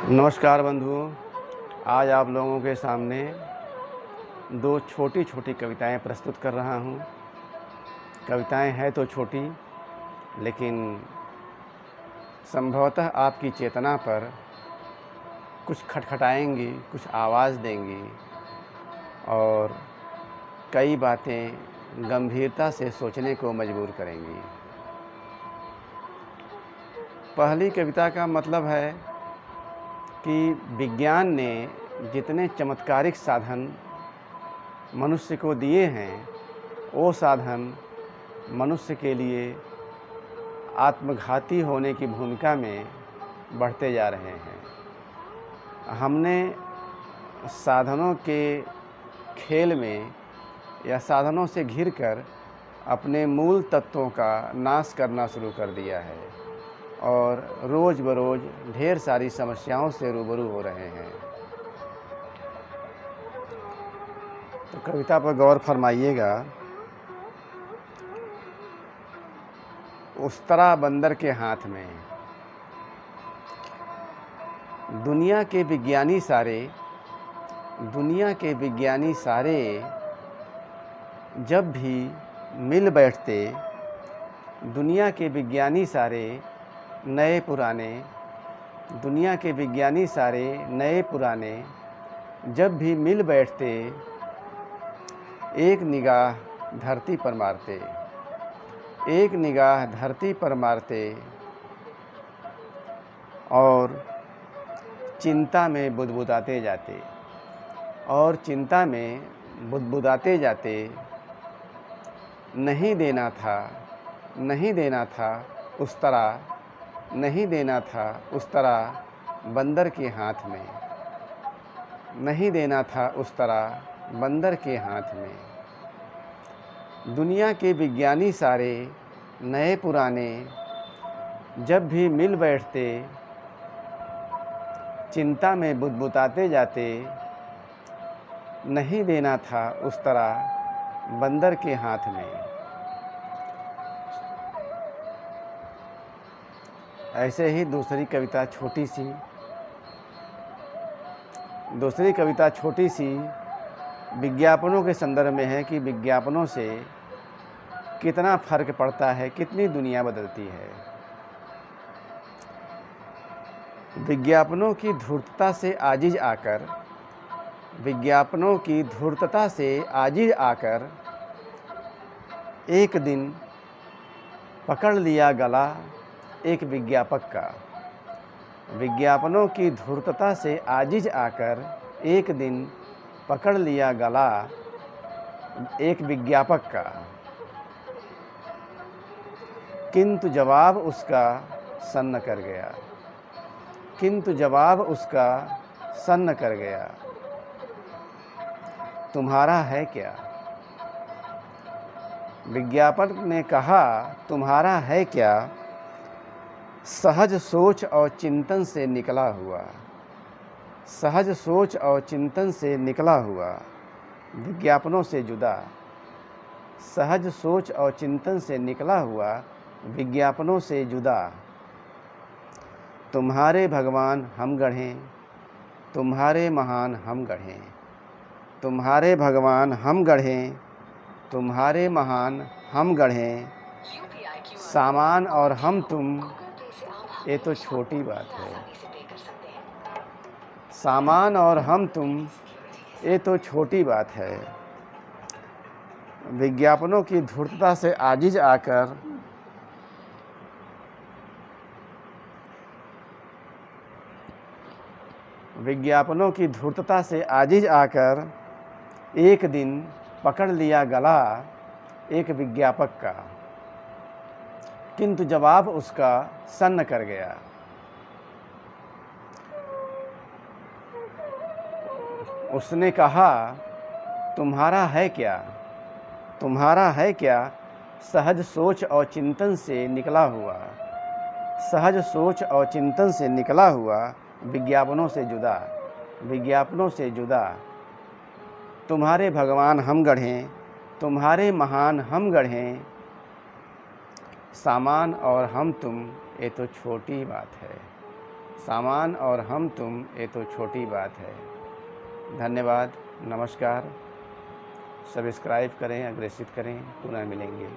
नमस्कार बंधुओं, आज आप लोगों के सामने दो छोटी छोटी कविताएं प्रस्तुत कर रहा हूं। कविताएं हैं तो छोटी, लेकिन संभवतः आपकी चेतना पर कुछ खटखटाएंगी, कुछ आवाज़ देंगी और कई बातें गंभीरता से सोचने को मजबूर करेंगी। पहली कविता का मतलब है कि विज्ञान ने जितने चमत्कारिक साधन मनुष्य को दिए हैं, वो साधन मनुष्य के लिए आत्मघाती होने की भूमिका में बढ़ते जा रहे हैं। हमने साधनों के खेल में या साधनों से घिरकर अपने मूल तत्वों का नाश करना शुरू कर दिया है और रोज़ बरोज़ ढेर सारी समस्याओं से रूबरू हो रहे हैं। तो कविता पर गौर फरमाइएगा। उस्तरा बंदर के हाथ में। दुनिया के विज्ञानी सारे जब भी मिल बैठते, दुनिया के विज्ञानी सारे नए पुराने जब भी मिल बैठते, एक निगाह धरती पर मारते और चिंता में बुदबुदाते जाते। नहीं देना था उस तरह बंदर के हाथ में। दुनिया के विज्ञानी सारे नए पुराने जब भी मिल बैठते, चिंता में बुदबुदाते जाते। नहीं देना था उस तरह बंदर के हाथ में। ऐसे ही दूसरी कविता छोटी सी विज्ञापनों के संदर्भ में है कि विज्ञापनों से कितना फ़र्क पड़ता है, कितनी दुनिया बदलती है। विज्ञापनों की धूर्तता से आजिज़ आकर एक दिन पकड़ लिया गला एक विज्ञापक का। विज्ञापनों की धूर्तता से आजिज़ आकर एक दिन पकड़ लिया गला एक विज्ञापक का। किंतु जवाब उसका सन्न कर गया। तुम्हारा है क्या? विज्ञापक ने कहा, तुम्हारा है क्या? सहज सोच और चिंतन से निकला हुआ विज्ञापनों से जुदा। सहज सोच और चिंतन से निकला हुआ विज्ञापनों से जुदा। तुम्हारे भगवान हम गढ़ें, तुम्हारे महान हम गढ़ें। तुम्हारे भगवान हम गढ़ें, तुम्हारे महान हम गढ़ें। सामान और हम तुम, ये तो छोटी बात है। सामान और हम तुम, ये तो छोटी बात है। विज्ञापनों की धूर्तता से आजिज़ आकर एक दिन पकड़ लिया गला एक विज्ञापक का। किंतु जवाब उसका सन्न कर गया। उसने कहा, तुम्हारा है क्या? सहज सोच और चिंतन से निकला हुआ विज्ञापनों से जुदा। तुम्हारे भगवान हम गढ़ें, तुम्हारे महान हम गढ़ें। सामान और हम तुम, ये तो छोटी बात है। सामान और हम तुम ये तो छोटी बात है। धन्यवाद, नमस्कार। सब्सक्राइब करें, अग्रेसित करें, पुनः मिलेंगे।